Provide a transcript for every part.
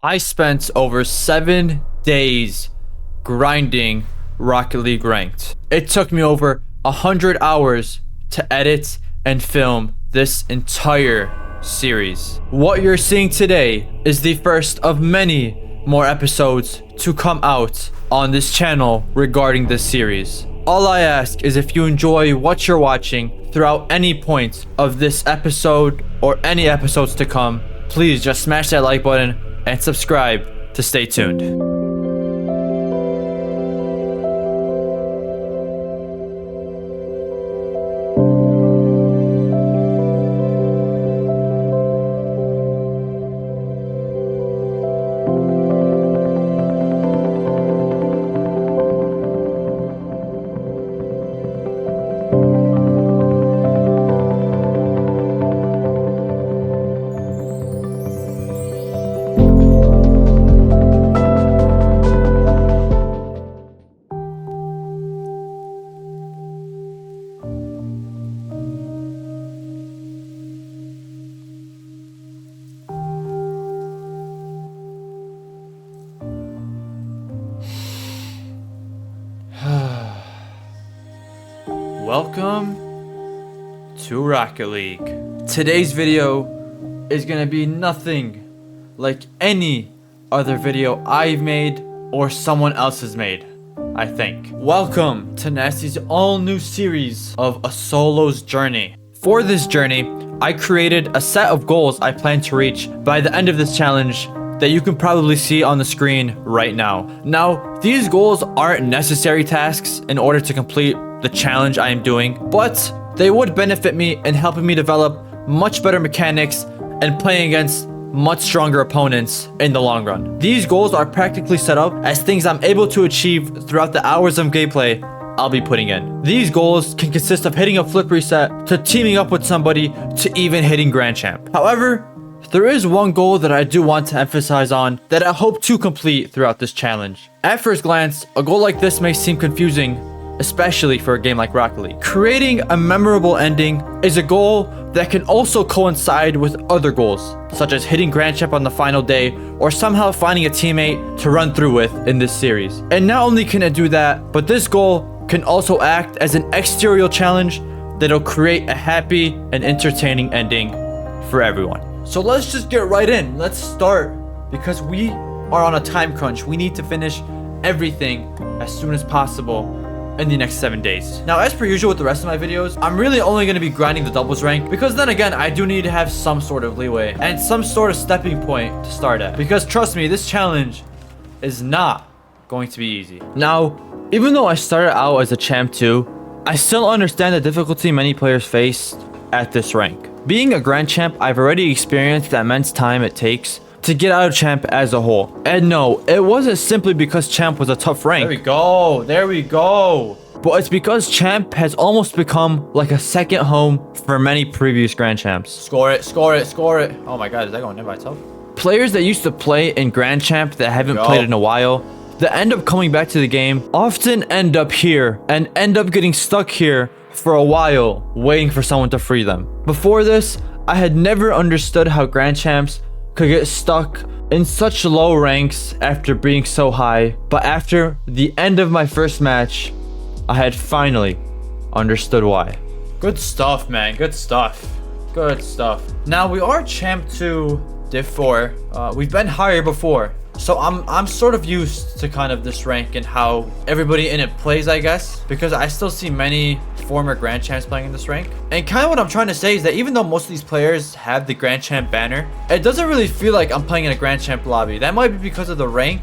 I spent over 7 days grinding Rocket League Ranked. It took me over 100 hours to edit and film this entire series. What you're seeing today is the first of many more episodes to come out on this channel regarding this series. All I ask is if you enjoy what you're watching throughout any point of this episode or any episodes to come, please just smash that like button and subscribe to stay tuned. Welcome to Rocket League. Today's video is gonna be nothing like any other video I've made or someone else has made, I think. Welcome to Nassy's all-new series of a solo's journey. For this journey, I created a set of goals I plan to reach by the end of this challenge that you can probably see on the screen right now. Now, these goals aren't necessary tasks in order to complete the challenge I am doing, but they would benefit me in helping me develop much better mechanics and playing against much stronger opponents in the long run. These goals are practically set up as things I'm able to achieve throughout the hours of gameplay I'll be putting in. These goals can consist of hitting a flip reset, to teaming up with somebody, to even hitting Grand Champ. However, there is one goal that I do want to emphasize on that I hope to complete throughout this challenge. At first glance, a goal like this may seem confusing, especially for a game like Rocket League. Creating a memorable ending is a goal that can also coincide with other goals, such as hitting Grand Champ on the final day or somehow finding a teammate to run through with in this series. And not only can it do that, but this goal can also act as an exterior challenge that'll create a happy and entertaining ending for everyone. So let's just get right in. Let's start, because we are on a time crunch. We need to finish everything as soon as possible in the next 7 days. Now, as per usual with the rest of my videos, I'm really only going to be grinding the doubles rank, because then again, I do need to have some sort of leeway and some sort of stepping point to start at, because trust me, this challenge is not going to be easy. Now, even though I started out as a champ 2, I still understand the difficulty many players face at this rank. Being a grand champ, I've already experienced the immense time it takes to get out of champ as a whole. And no, it wasn't simply because champ was a tough rank. There we go. But it's because champ has almost become like a second home for many previous grand champs. Score it. Oh my god, is that going in by itself? Players that used to play in grand champ that haven't played in a while, that end up coming back to the game, often end up here and end up getting stuck here for a while, waiting for someone to free them. Before this, I had never understood how grand champs could get stuck in such low ranks after being so high, but after the end of my first match, I had finally understood why. Good stuff, man. Good stuff. Now, we are champ 2 div 4. We've been higher before, so I'm sort of used to kind of this rank and how everybody in it plays, I guess, because I still see many former grand champs playing in this rank. And kind of what I'm trying to say is that even though most of these players have the grand champ banner, it doesn't really feel like I'm playing in a grand champ lobby. That might be because of the rank,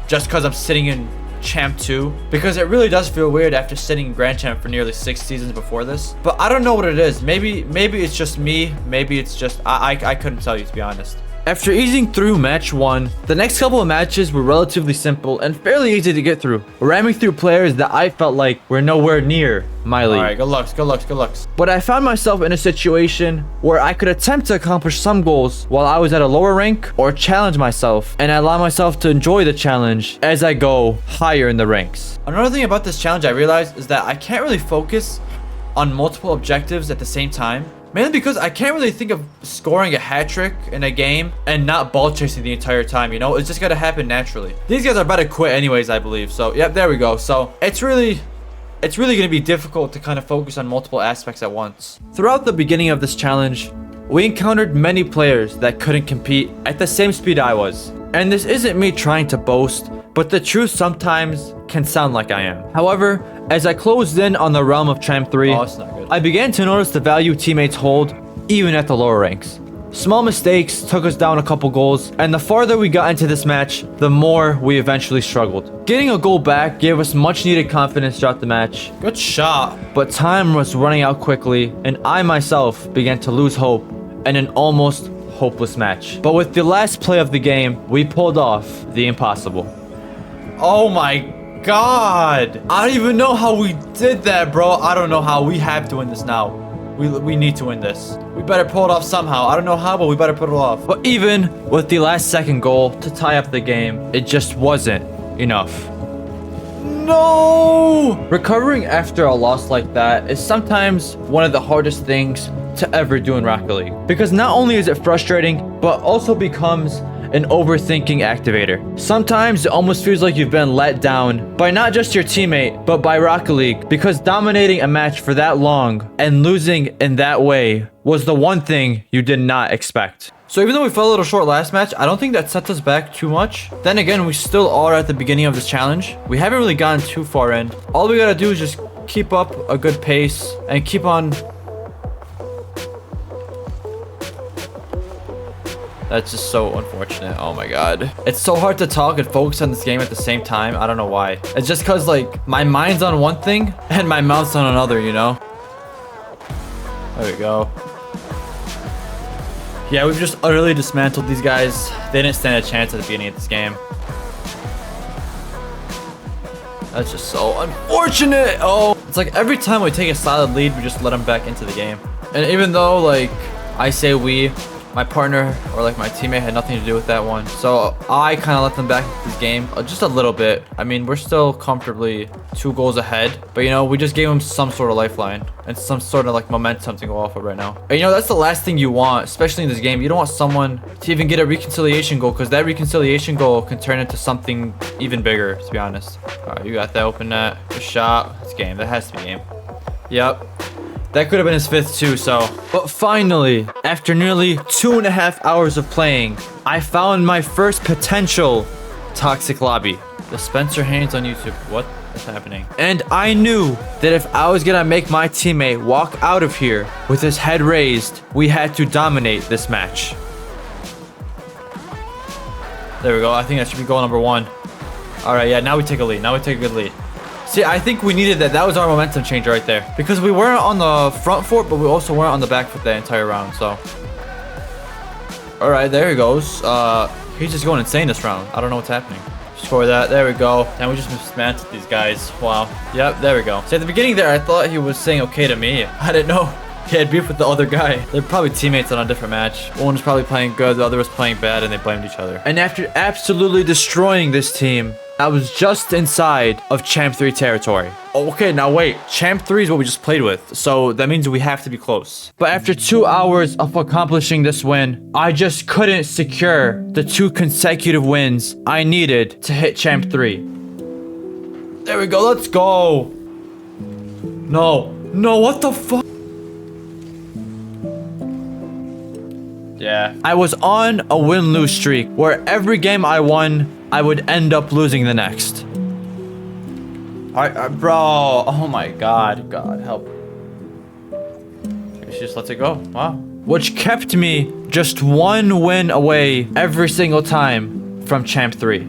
just because I'm sitting in champ 2, because it really does feel weird after sitting in grand champ for nearly 6 seasons before this. But I don't know what it is. Maybe it's just me. Maybe it's just I couldn't tell you, to be honest. After easing through match 1, the next couple of matches were relatively simple and fairly easy to get through, ramming through players that I felt like were nowhere near my league. Alright, good looks. But I found myself in a situation where I could attempt to accomplish some goals while I was at a lower rank, or challenge myself and allow myself to enjoy the challenge as I go higher in the ranks. Another thing about this challenge I realized is that I can't really focus on multiple objectives at the same time, Mainly because I can't really think of scoring a hat trick in a game and not ball chasing the entire time, you know? It's just gotta happen naturally. These guys are about to quit anyways, I believe. So, yep, there we go. So, it's really gonna be difficult to kind of focus on multiple aspects at once. Throughout the beginning of this challenge, we encountered many players that couldn't compete at the same speed I was. And this isn't me trying to boast, but the truth sometimes can sound like I am. However, as I closed in on the realm of Champ 3, I began to notice the value teammates hold even at the lower ranks. Small mistakes took us down a couple goals, and the farther we got into this match, the more we eventually struggled. Getting a goal back gave us much needed confidence throughout the match. Good shot. But time was running out quickly, and I myself began to lose hope in an almost hopeless match. But with the last play of the game, we pulled off the impossible. Oh my God, I don't even know how we did that, bro. I don't know how. We have to win this now. We need to win this. We better pull it off somehow. I don't know how, but we better put it off. But even with the last second goal to tie up the game, it just wasn't enough. No! Recovering after a loss like that is sometimes one of the hardest things to ever do in Rocket League. Because not only is it frustrating, but also becomes an overthinking activator. Sometimes it almost feels like you've been let down by not just your teammate, but by Rocket League, because dominating a match for that long and losing in that way was the one thing you did not expect. So even though we fell a little short last match, I don't think that sets us back too much. Then again, we still are at the beginning of this challenge. We haven't really gotten too far in. All we gotta do is just keep up a good pace and keep on. That's just so unfortunate. Oh my God. It's so hard to talk and focus on this game at the same time. I don't know why. It's just cause like my mind's on one thing and my mouth's on another, you know? There we go. Yeah, we've just utterly dismantled these guys. They didn't stand a chance at the beginning of this game. That's just so unfortunate. Oh, it's like every time we take a solid lead, we just let them back into the game. And even though like I say we, my partner or like my teammate had nothing to do with that one, so I kind of let them back into this game just a little bit. I mean, we're still comfortably 2 goals ahead, but you know, we just gave them some sort of lifeline and some sort of like momentum to go off of right now. And you know, that's the last thing you want, especially in this game. You don't want someone to even get a reconciliation goal, because that reconciliation goal can turn into something even bigger, to be honest. All right, you got that open net. Good shot. It's game. That has to be game. Yep. That could have been his 5th too, so. But finally, after nearly 2.5 hours of playing, I found my first potential toxic lobby. The Spencer Haynes on YouTube. What is happening? And I knew that if I was gonna make my teammate walk out of here with his head raised, we had to dominate this match. There we go. I think that should be goal number 1. All right, yeah, now we take a lead. Now we take a good lead. See, I think we needed that. That was our momentum change right there. Because we weren't on the front foot, but we also weren't on the back foot that entire round, so. All right, there he goes. He's just going insane this round. I don't know what's happening. Score that. There we go. And we just dismantled these guys. Wow. Yep, there we go. See, at the beginning there, I thought he was saying okay to me. I didn't know he had beef with the other guy. They're probably teammates on a different match. One was probably playing good, the other was playing bad, and they blamed each other. And after absolutely destroying this team, I was just inside of Champ 3 territory. Okay, now wait. Champ 3 is what we just played with, so that means we have to be close. But after 2 hours of accomplishing this win, I just couldn't secure the 2 consecutive wins I needed to hit Champ 3. There we go, let's go. No, what the fuck? Yeah. I was on a win-lose streak where every game I won, I would end up losing the next. Alright, bro. Oh my God. God, help. She just lets it go. Wow. Which kept me just 1 win away every single time from Champ 3.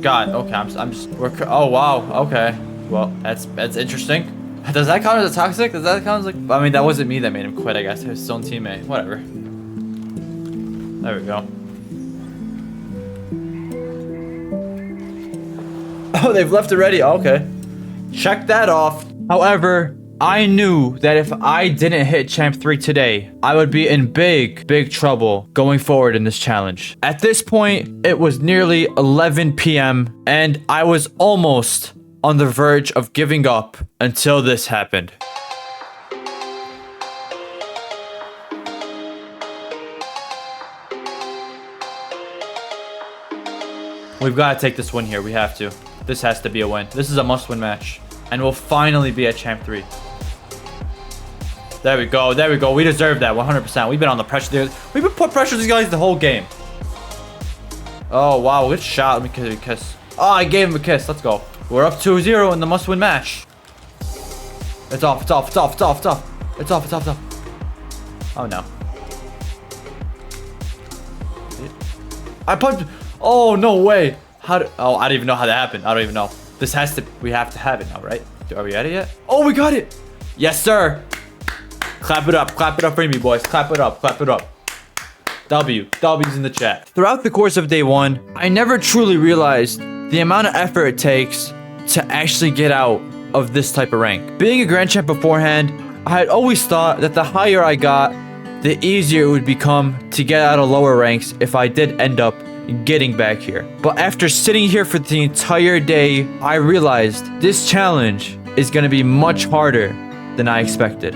God, okay, oh wow, okay. Well, that's interesting. Does that count as a toxic? Does that count as like, I mean, that wasn't me that made him quit, I guess. It was his own teammate. Whatever. There we go. Oh, they've left already. Okay. Check that off. However, I knew that if I didn't hit Champ 3 today, I would be in big trouble going forward in this challenge. At this point, it was nearly 11 p.m. and I was almost on the verge of giving up until this happened. We've got to take this win here. We have to. This has to be a win. This is a must-win match. And we'll finally be at Champ 3. There we go. There we go. We deserve that 100%. We've been on the pressure there. We've been putting pressure on these guys the whole game. Oh, wow. Good shot. Let me give you a kiss. Oh, I gave him a kiss. Let's go. We're up 2-0 in the must-win match. It's off. It's off. It's off. It's off. It's off. It's off. It's off. It's off. Oh, no. I punched. Oh, no way. Oh, I don't even know how that happened. I don't even know. This has to. We have to have it now, right? Are we at it yet? Oh, we got it. Yes, sir. Clap it up. Clap it up for me, boys. Clap it up. Clap it up. W's in the chat. Throughout the course of day 1, I never truly realized the amount of effort it takes to actually get out of this type of rank. Being a grand champ beforehand, I had always thought that the higher I got, the easier it would become to get out of lower ranks if I did end up getting back here. But after sitting here for the entire day, I realized this challenge is going to be much harder than I expected.